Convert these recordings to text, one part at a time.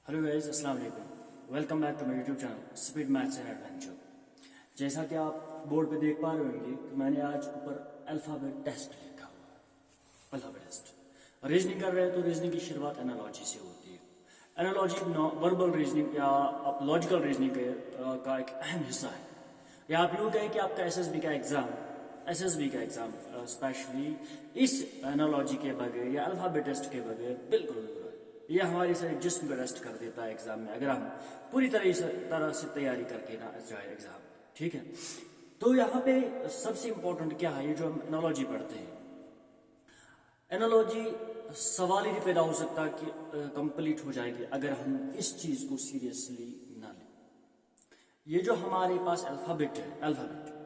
Hello guys, अस्सलाम वालेकुम। Welcome back to my YouTube channel speed maths and adventure. जैसा कि आप बोर्ड पे देख पा रहे होंगे कि मैंने आज ऊपर अल्फाबेट टेस्ट लिखा हुआ है। अल्फाबेट टेस्ट रीजनिंग कर रहे हैं तो रीजनिंग की शुरुआत एनालॉजी से होती है। एनालॉजी वर्बल रीजनिंग या लॉजिकल रीजनिंग का एक अहम हिस्सा है। या आप यूँ कहें कि आपका एसएसबी का एग्जाम स्पेशली इस एनालॉजी के बगैर या अल्फाबेट टेस्ट के बगैर बिल्कुल अधूरा है। ये हमारे सारे जिस्म को रेस्ट कर देता है एग्जाम में, अगर हम पूरी तरह से तैयारी करके ना जाए एग्जाम में। ठीक है, तो यहाँ पे सबसे इम्पोर्टेंट क्या है, ये जो हम एनालॉजी पढ़ते हैं, एनालॉजी सवाल ही नहीं पैदा हो सकता कि कंप्लीट हो जाएगी अगर हम इस चीज को सीरियसली ना लें। ये जो हमारे पास अल्फाबेट है, अल्फाबेट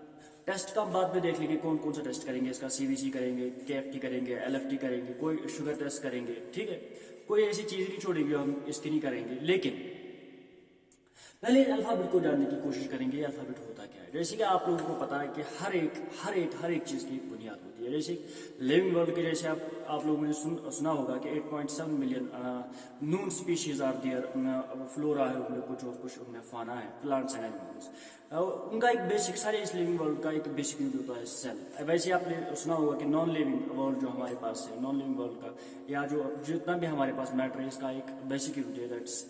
टेस्ट का हम बाद में देख लेंगे कौन कौन सा टेस्ट करेंगे। इसका सीबीसी करेंगे, केएफटी करेंगे, एलएफटी करेंगे, कोई शुगर टेस्ट करेंगे। ठीक है, कोई ऐसी चीज नहीं छोड़ेंगे हम इसकी नहीं करेंगे। लेकिन पहले अल्फाबेट को जानने की कोशिश करेंगे, अल्फाबेट होता क्या है। जैसे कि आप लोगों को पता है कि हर एक चीज की बुनियाद होती है। जैसे लिविंग वर्ल्ड के जैसे आप लोगों ने सुना होगा कि 8.7 million known species are there, flora है उनमें, कुछ उनमें फाना है, प्लांट्स एंड एनिमल्स। उनका एक बेसिक, सारे इस लिविंग वर्ल्ड का एक बेसिक यूनिट होता है सेल। वैसे आपने सुना होगा कि नॉन लिविंग वर्ल्ड जो हमारे पास है, नॉन लिविंग वर्ल्ड का या जो जितना भी हमारे पास मैटर है, इसका एक बेसिक यूनिट है, दैट्स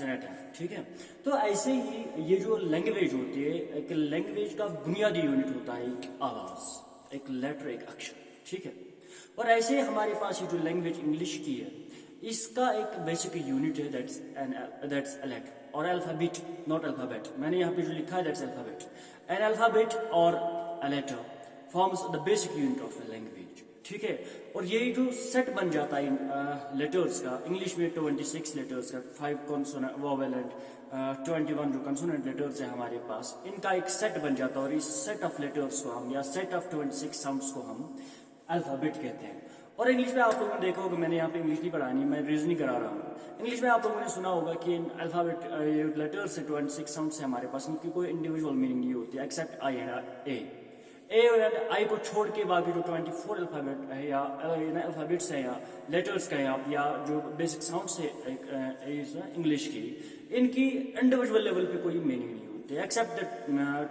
एन एटम। ठीक है, तो ऐसे ही ये जो लैंग्वेज होती है, एक लैंग्वेज का बुनियादी यूनिट होता है एक आवाज, एक लेटर, एक अक्षर। ठीक है, और ऐसे हमारे पास ये जो लैंग्वेज इंग्लिश की है, इसका एक बेसिक यूनिट है, दैट्स अ लेटर और अल्फाबेट, नॉट अल्फाबेट। मैंने यहाँ पे जो लिखा है दैट्स अल्फाबेट। एन अल्फाबेट और a letter forms the basic unit of a language. ठीक है, और ये जो सेट बन जाता है लेटर्स का, इंग्लिश में 26 लेटर्स का, 5 कॉन्सोनेंट वोवेल एंड 21 जो कंसोनेंट लेटर्स है हमारे पास, इनका एक सेट बन जाता है। और इस सेट ऑफ लेटर्स को हम, या सेट ऑफ 26 साउंड्स को हम अल्फाबेट कहते हैं। और इंग्लिश में आप लोगों ने देखा होगा, मैंने यहाँ पे इंग्लिश नहीं पढ़ानी, मैं रीजनिंग करा रहा हूँ। इंग्लिश में आप लोगों ने सुना होगा कि अल्फाबेट लेटर्स से 26 साउंड्स है हमारे पास, इनकी कोई इंडिविजुअल मीनिंग नहीं होती है एक्सेप्ट आई एंड ए और आई को छोड़ के बाकी जो 24 अल्फाबेट है या अल्फाबेट्स है या लेटर्स का या जो बेसिक साउंड्स है इंग्लिश की, इनकी इंडिविजुअल लेवल पे कोई मीनिंग नहीं होती except the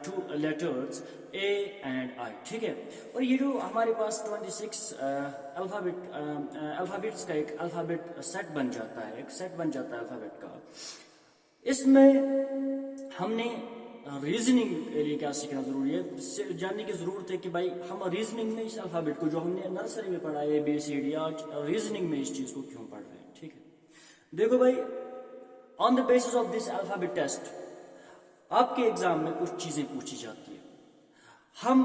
2 letters A and I. ठीक है, और ये जो हमारे पास 26 अल्फाबेट्स का एक अल्फाबेट सेट बन जाता है, एक सेट बन जाता है अल्फाबेट का। इसमें हमने रीजनिंग के लिए क्या सीखना जरूरी है, जानने की जरूरत है कि भाई हम रीजनिंग में इस अल्फाबेट को, जो हमने नर्सरी में पढ़ा है ABCD, आज रीजनिंग में इस चीज को क्यों पढ़ रहे हैं। ठीक है, देखो भाई, on the basis of this alphabet test आपके एग्जाम में कुछ चीजें पूछी जाती है। हम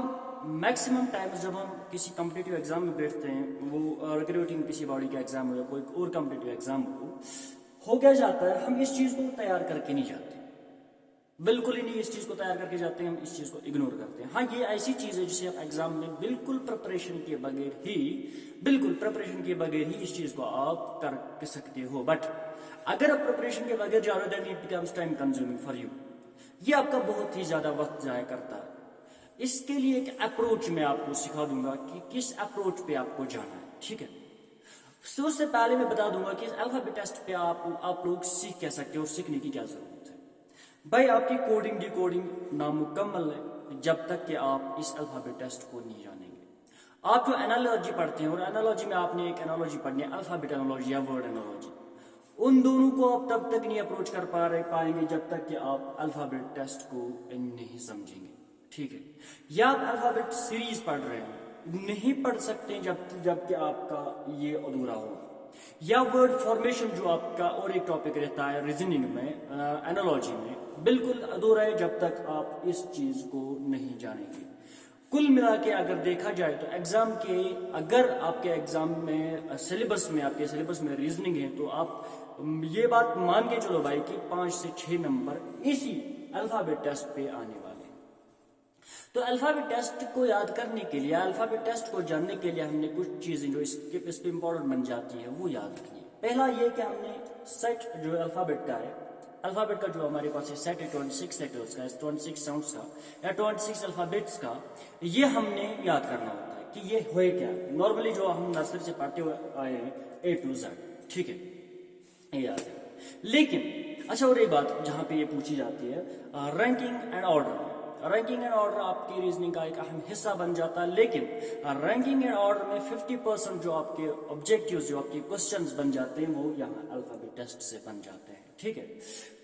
मैक्सिमम टाइम्स जब हम किसी कॉम्पिटिटिव एग्जाम में बैठते हैं, वो रिक्रूटिंग किसी बॉडी का एग्जाम हो या कोई और कॉम्पिटिटिव एग्जाम हो क्या जाता है, हम इस चीज को तैयार करके नहीं जाते, बिल्कुल ही नहीं इस चीज को तैयार करके जाते हैं, हम इस चीज को इग्नोर करते हैं। हाँ, ये ऐसी चीज है जिसे आप एग्जाम में बिल्कुल प्रिपरेशन के बगैर ही इस चीज को आप कर सकते हो। बट अगर आप प्रिपरेशन के बगैर जा रहे हो, then it becomes time consuming for you. ये आपका बहुत ही ज्यादा वक्त जाया करता है। इसके लिए एक अप्रोच मैं आपको सिखा दूंगा कि किस अप्रोच पे आपको जाना है। ठीक है, तो उससे पहले मैं बता दूंगा कि इस अल्फाबेट टेस्ट पे आप लोग सीख क्या सकते हो और सीखने की क्या जरूरत है। भाई, आपकी कोडिंग डिकोडिंग नामुकम्मल है जब तक कि आप इस अल्फाबेट टेस्ट को नहीं जानेंगे। आप जो एनालॉजी पढ़ते हैं, और एनालॉजी में आपने एक एनालॉजी पढ़नी है, अल्फाबेट एनालॉजी या वर्ड एनालॉजी, उन दोनों को आप तब तक नहीं अप्रोच कर पाएंगे जब तक कि आप अल्फाबेट टेस्ट को नहीं समझेंगे। ठीक है, या आप अल्फाबेट सीरीज पढ़ रहे हैं, नहीं पढ़ सकते जब कि आपका ये अधूरा हो। या वर्ड फॉर्मेशन जो आपका और एक टॉपिक रहता है रीजनिंग में, एनालॉजी में, बिल्कुल अधूरा है जब तक आप इस चीज को नहीं जानेंगे। कुल मिला के अगर देखा जाए तो अगर आपके एग्जाम में सिलेबस में रीजनिंग है, तो आप ये बात मान के चलो भाई कि 5 से 6 नंबर इसी अल्फाबेट टेस्ट पे आने वाले हैं। तो अल्फाबेट टेस्ट को याद करने के लिए, अल्फाबेट टेस्ट को जानने के लिए हमने कुछ चीजें जो इस पे इंपॉर्टेंट बन जाती है वो याद रखनी है। पहला ये कि हमने सेट जो अल्फाबेट का है, अल्फाबेट का जो हमारे पास सेट है 26 लेटर्स का, 26 साउंड्स का या 26 अल्फाबेट्स का, ये हमने याद करना होता है कि ये हुए क्या। नॉर्मली जो हम नर्सरी से पढ़ते हुए आए हैं A to Z। ठीक है, ये याद है। लेकिन अच्छा, और एक बात जहाँ पे ये पूछी जाती है ranking and order. Ranking and order आपकी रीजनिंग का एक अहम हिस्सा बन जाता है, लेकिन रैंकिंग एंड ऑर्डर में 50% जो आपके ऑब्जेक्टिव्स, जो आपके क्वेश्चंस बन जाते हैं, वो यहाँ अल्फाबेट टेस्ट से बन जाते हैं। ठीक है,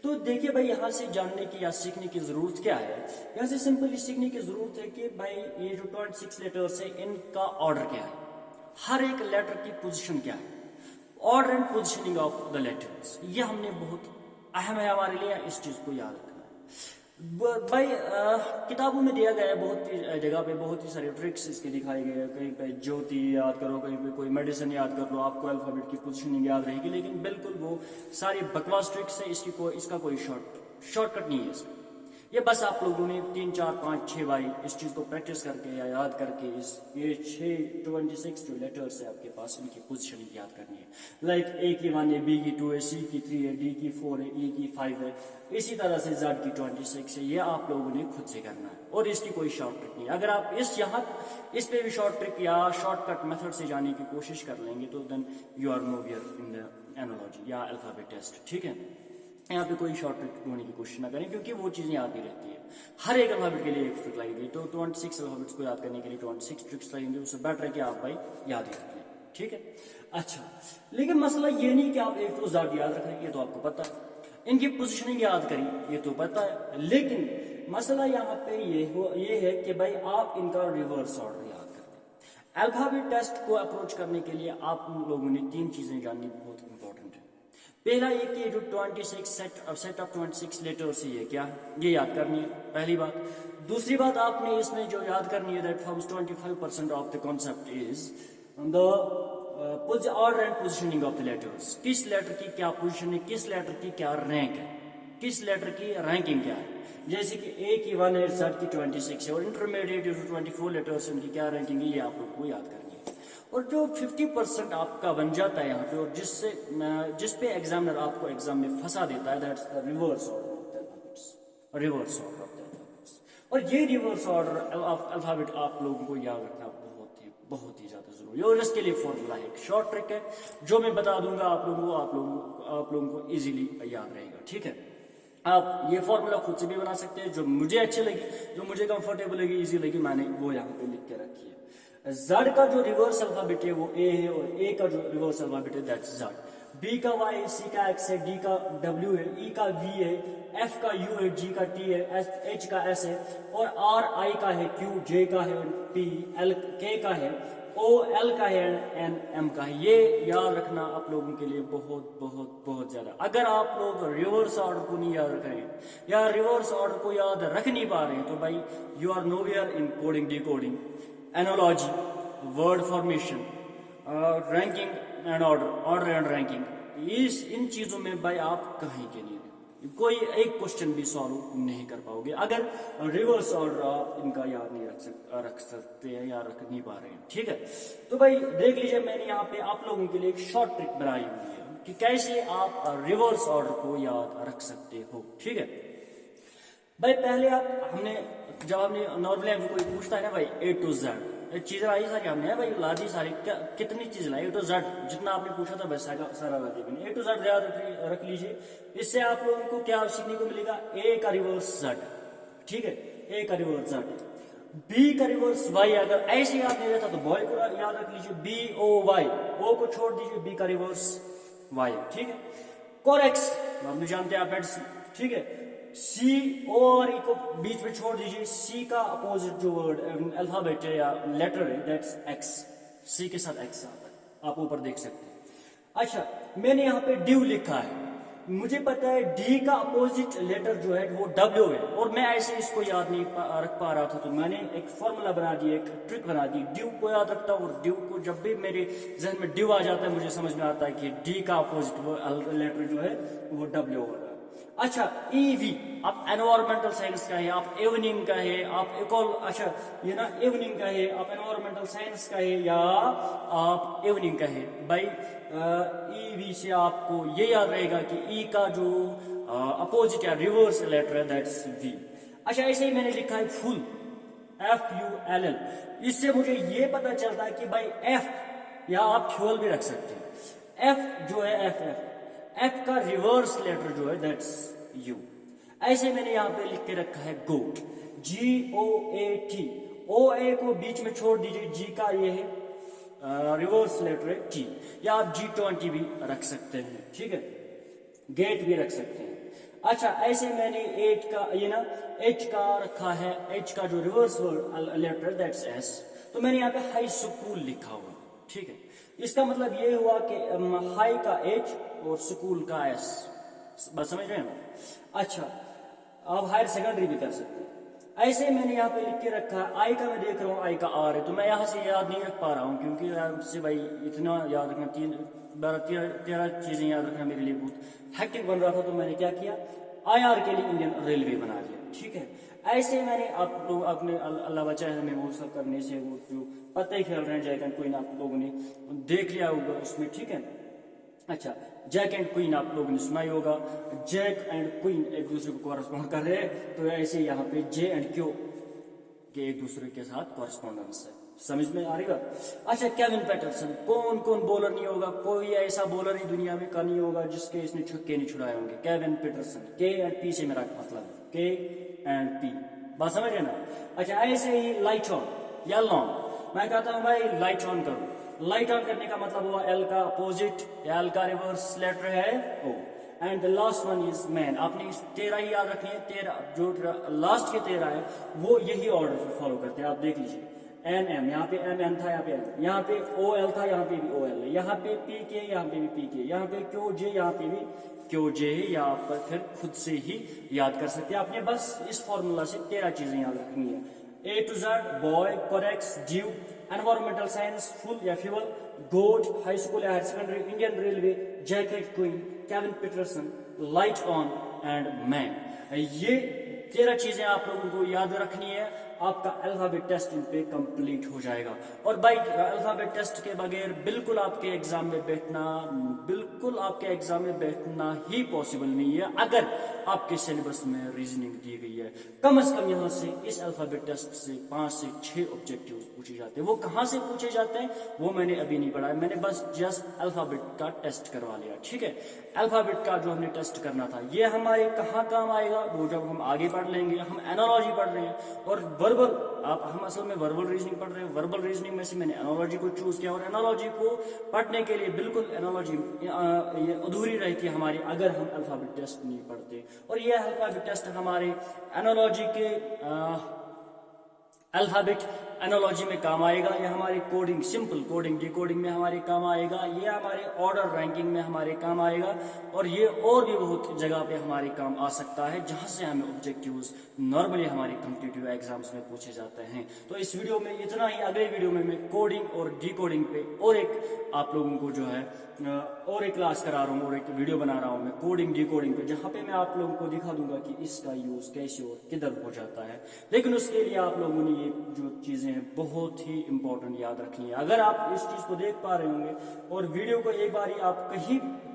तो देखिए भाई, यहाँ से जानने की या सीखने की जरूरत क्या है? यहाँ से सिंपली सीखने की जरूरत है कि भाई ये जो 26 लेटर्स है, इनका ऑर्डर क्या है, हर एक लेटर की पोजीशन क्या है, order and positioning of the letters, ये हमने बहुत अहम है हमारे लिए, इस चीज को याद रखना है। भाई किताबों में दिया गया है, बहुत ही जगह पे बहुत ही सारे ट्रिक्स इसके दिखाए गए हैं। कहीं पे ज्योति याद करो, कहीं पे कोई मेडिसिन याद कर लो, आपको अल्फाबेट की पोजीशनिंग याद रहेगी, लेकिन बिल्कुल वो सारी बकवास ट्रिक्स है, इसका कोई शॉर्टकट नहीं है इसका। ये बस आप लोगों ने 3, 4, 5, 6 बारी इस चीज को प्रैक्टिस करके या याद करके ये 26 जो लेटर्स है आपके पास, इनकी पोजीशनिंग याद करनी है। लाइक ए की 1 है, बी की 2 है, सी की 3 है, डी की 4 है, ई की 5 है, इसी तरह से जेड की 26 है। ये आप लोगों ने खुद से करना है और इसकी कोई शॉर्ट ट्रिक नहीं। अगर आप इस पे भी शॉर्ट ट्रिक या शॉर्टकट मेथड से जाने की कोशिश कर लेंगे तो then you are nowhere in the analogy या अल्फाबेट टेस्ट। ठीक है, यहाँ पे कोई शॉर्ट ट्रिक ढूंढने की कोशिश ना करें, क्योंकि वो चीजें याद नहीं रहती है। हर एक अल्फाबेट के लिए एक ट्रिक लगेगी, तो 26 अल्फाबेट्स को याद करने के लिए 26 ट्रिक्स लगेंगे, उससे बेटर है कि आप भाई याद ही रख लें। ठीक है, अच्छा, लेकिन मसला ये नहीं कि आप एक तो जेड याद रखें, ये तो आपको पता है, इनकी पोजीशनिंग याद करें, ये तो पता है, लेकिन मसला यहाँ पे ये है कि भाई आप इनका रिवर्स ऑर्डर याद करते हैं। अल्फाबेट टेस्ट को अप्रोच करने के लिए आप लोगों ने 3 चीजें जाननी बहुत इंपॉर्टेंट है। पहला एक कि जो 26 सेट ऑफ 26 लेटर्स है, ये क्या, ये याद करनी है, पहली बात। दूसरी बात आपने इसमें जो याद करनी है, that forms 25% of the concept is the order and positioning of the letters. किस लेटर की क्या पोजीशन है, किस लेटर की क्या रैंक है, किस लेटर की रैंकिंग क्या है। जैसे कि ए की 1 है, जेड की 26 है, और इंटरमीडिएट जो 24 लेटर्स है, उनकी क्या रैंकिंग है, ये आप लोगों को याद करनी है। और जो 50% आपका बन जाता है यहाँ पे, और जिस पे एग्जामिनर आपको एग्जाम में फंसा देता है, that's the reverse order of the alphabets. Reverse order of the alphabets, और ये रिवर्स ऑर्डर ऑफ अल्फाबेट आप लोगों को याद रखना बहुत ही ज्यादा जरूरी है। और इसके लिए फॉर्मूला है, एक शॉर्ट ट्रिक है जो मैं बता दूंगा आप लोगों को इजीली याद रहेगा। ठीक है, आप ये फॉर्मूला खुद से भी बना सकते हैं, जो मुझे अच्छी लगी, जो मुझे कंफर्टेबल लगी, इजी लगी, मैंने वो यहाँ पे लिख के रखी है। जेड का जो रिवर्स अल्फाबेट है वो ए है, और ए का जो रिवर्स अल्फाबेट है दैट्स जेड। बी का वाई है, सी का एक्स है, डी का डब्ल्यू है, ई का वी है, एफ का यू है, जी का टी है, एच का एस है, और आर आई का है, क्यू जे का है, पी एल के का है, ओ एल का है, एन एम का है। ये याद रखना आप लोगों के लिए बहुत बहुत बहुत ज्यादा। अगर आप लोग रिवर्स ऑर्डर को नहीं याद रख रहे हैं या रिवर्स ऑर्डर को याद रख नहीं पा रहे हैं, तो भाई you are nowhere in coding, decoding, analogy, word formation, ranking and order and ranking, इन चीजों में भाई आप कहीं के नहीं, कोई एक क्वेश्चन भी सॉल्व नहीं कर पाओगे अगर रिवर्स ऑर्डर आप इनका याद नहीं रख सकते हैं या रख नहीं पा रहे हैं। ठीक है, तो भाई देख लीजिए, मैंने यहाँ पे आप लोगों के लिए एक शॉर्ट ट्रिक बनाई हुई है कि कैसे आप रिवर्स ऑर्डर को याद रख सकते हो। ठीक है भाई, पहले जब हमने नॉर्मली कोई पूछता है ना भाई ए टू जेड चीजें आई सारी, हमने भाई ला दी सारी, कितनी चीज लाई, ए टू जेड जितना आपने पूछा था बस सारा ला दी मैंने। ए टू जेड याद रख लीजिए, इससे आप लोगों को क्या सीखने को मिलेगा, ए का रिवर्स जेड। ठीक है, ए का रिवर्स जेड, बी का रिवर्स वाई। अगर ऐसे याद नहीं रहता तो बॉय को याद रख लीजिए, बी ओ वाई, ओ को छोड़ दीजिए, बी का रिवर्स वाई। ठीक है, कोरेक्स आप जानते हैं आप मेडिसिन। ठीक है, सी ओ और ई को बीच में छोड़ दीजिए, सी का अपोजिट जो वर्ड अल्फाबेट है या लेटर है दैट्स एक्स, सी के साथ एक्स आता है, आप ऊपर देख सकते हैं। अच्छा, मैंने यहाँ पे ड्यू लिखा है, मुझे पता है डी का अपोजिट लेटर जो है वो डब्ल्यू है, और मैं ऐसे इसको याद नहीं रख पा रहा था, तो मैंने एक फॉर्मूला बना दिया, एक ट्रिक बना दी, ड्यू को याद रखता हूँ, और ड्यू को जब भी मेरे जहन में ड्यू आ जाता है मुझे समझ में आता है कि डी का अपोजिट लेटर जो है वो डब्ल्यू हो रहा है। अच्छा, ईवी, आप एनवायरमेंटल साइंस का है, आप इवनिंग का है, आप अच्छा ये ना इवनिंग का है, आप एनवायरमेंटल साइंस का है या आप इवनिंग का है, भाई ईवी से आपको ये याद रहेगा कि ई का जो अपोजिट या रिवर्स लेटर है दैट्स वी। अच्छा, ऐसे ही मैंने लिखा है फुल, FULL, इससे मुझे ये पता चलता है कि भाई एफ या आप फ्यूल भी रख सकते हैं, एफ जो है FF, एफ का रिवर्स लेटर जो है दैट्स यू। ऐसे मैंने यहाँ पे लिख के रखा है गोट, GOAT। OA को बीच में छोड़ दीजिए, जी का ये है रिवर्स लेटर है T, या आप G20 भी रख सकते हैं, ठीक है, गेट भी रख सकते हैं। अच्छा, ऐसे मैंने एट का ये ना H का रखा है, H का जो रिवर्स लेटर दैट्स S, तो मैंने यहाँ पे हाई स्कूल लिखा हुआ, ठीक है। इसका मतलब ये हुआ कि हाई का H और स्कूल का S, बस समझ रहे हैं ना। अच्छा, आप हायर सेकेंडरी भी कर सकते हैं। ऐसे मैंने यहाँ पे लिख के रखा है, आई का मैं देख रहा हूँ आई का R है, तो मैं यहाँ से याद नहीं रख पा रहा हूँ, क्योंकि उससे भाई इतना याद रखना, 13 चीजें याद रखना मेरे लिए बहुत हेक्टिक बन रहा था। तो मैंने क्या किया, IR के लिए इंडियन रेलवे बना दिया, ठीक है। ऐसे मैंने आप लोग अपने अल्लाह बचाए हमें वो सब करने से, वो जो पत्ते खेल रहे हैं जैक एंड क्वीन, आप लोगों ने देख लिया होगा उसमें, ठीक है। अच्छा, जैक एंड क्वीन आप लोगों ने सुना ही होगा, जैक एंड क्वीन एक दूसरे को कॉरेस्पॉन्ड कर रहे हैं, तो ऐसे यहाँ पे जे एंड क्यू के एक दूसरे के साथ कॉरेस्पॉन्डेंस है, समझ में आ रही बात। अच्छा, केविन पैटरसन, कौन कौन बॉलर नहीं होगा, कोई ऐसा बॉलर ही दुनिया में का नहीं होगा जिसके इसने छक्के नहीं छुड़ाए होंगे, केविन पैटरसन। के एंड पी से मेरा मतलब है, के एंड पी, बात समझ रहे ना। अच्छा, ऐसे ही लाइट ऑन या लॉन्ग, मैं कहता हूँ भाई लाइट ऑन करो। लाइट ऑन करने का मतलब हुआ एल का अपोजिट या एल का रिवर्स लेटर है O, and the last one is man. आपने 13 ही याद रखनी है, 13 जो लास्ट के 13 है वो यही ऑर्डर फॉलो करते हैं, आप देख लीजिए। NM, यहाँ पे MN था, यहाँ पे N, यहाँ पे OL था, यहाँ पे भी OL है, यहाँ पे PK, यहाँ पे भी PK, यहाँ पे QJ, यहाँ पे भी QJ है, या आप फिर खुद से ही याद कर सकते हैं। आपने बस इस फॉर्मूला से 13 चीजें याद रखनी है। A to Z, boy, Corex, dew, environmental science, full या फ्यूल, गोट, हाई स्कूल या higher secondary, Indian railway, jack and queen, Kevin Pietersen, light on and man. ये 13 चीजें आप लोगों को याद रखनी है, आपका अल्फाबेट टेस्ट इन पे कंप्लीट हो जाएगा। और भाई अल्फाबेट टेस्ट के बगैर बिल्कुल आपके एग्जाम में बैठना ही पॉसिबल नहीं है, अगर आपके सिलेबस में रीजनिंग दी गई है। कम से कम यहाँ से इस अल्फाबेट टेस्ट से 5 से 6 ऑब्जेक्टिव्स पूछे जाते हैं। वो कहाँ से पूछे जाते हैं वो मैंने अभी नहीं पढ़ा है, मैंने बस जस्ट अल्फाबेट का टेस्ट करवा लिया, ठीक है। अल्फाबेट का जो हमने टेस्ट करना था ये हमारे कहाँ काम आएगा, वो जब हम आगे पढ़ लेंगे। हम एनालॉजी पढ़ रहे हैं और वर्बल, हम असल में वर्बल रीजनिंग पढ़ रहे हैं। वर्बल रीजनिंग में से मैंने एनालॉजी को चूज किया, और एनालॉजी को पढ़ने के लिए बिल्कुल एनालॉजी ये अधूरी रहती है हमारी अगर हम अल्फाबेट टेस्ट नहीं पढ़ते। और ये अल्फाबेट टेस्ट हमारे एनालॉजी के अल्फाबेट एनालॉजी में काम आएगा, ये हमारे कोडिंग, सिंपल कोडिंग, डिकोडिंग में हमारे काम आएगा, ये हमारे ऑर्डर रैंकिंग में हमारे काम आएगा, और ये और भी बहुत जगह पे हमारे काम आ सकता है जहां से हमें ऑब्जेक्टिव्स नॉर्मली हमारे कॉम्पिटिटिव एग्जाम्स में पूछे जाते हैं। तो इस वीडियो में इतना ही। अगले वीडियो में मैं कोडिंग और डिकोडिंग पे और एक आप लोगों को जो है और एक क्लास करा रहा हूँ, और एक वीडियो बना रहा हूँ मैं कोडिंग डिकोडिंग पे, जहाँ पे मैं आप लोगों को दिखा दूंगा कि इसका यूज कैसे और किधर हो जाता है। लेकिन उसके लिए आप लोगों ने ये जो चीजें हैं बहुत ही इंपॉर्टेंट याद रखनी है। अगर आप इस चीज को देख पा रहे होंगे और वीडियो को एक बार आप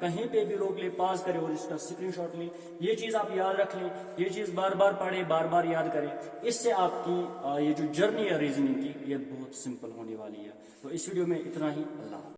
कहीं पे भी रोक ले, पास करें और इसका स्क्रीनशॉट लें, ये चीज आप याद रख लें, ये चीज बार बार पढ़ें, बार बार याद करें, इससे आपकी ये जो जर्नी है रीजनिंग की ये बहुत सिंपल होने वाली है। तो इस वीडियो में इतना ही। अल्लाह।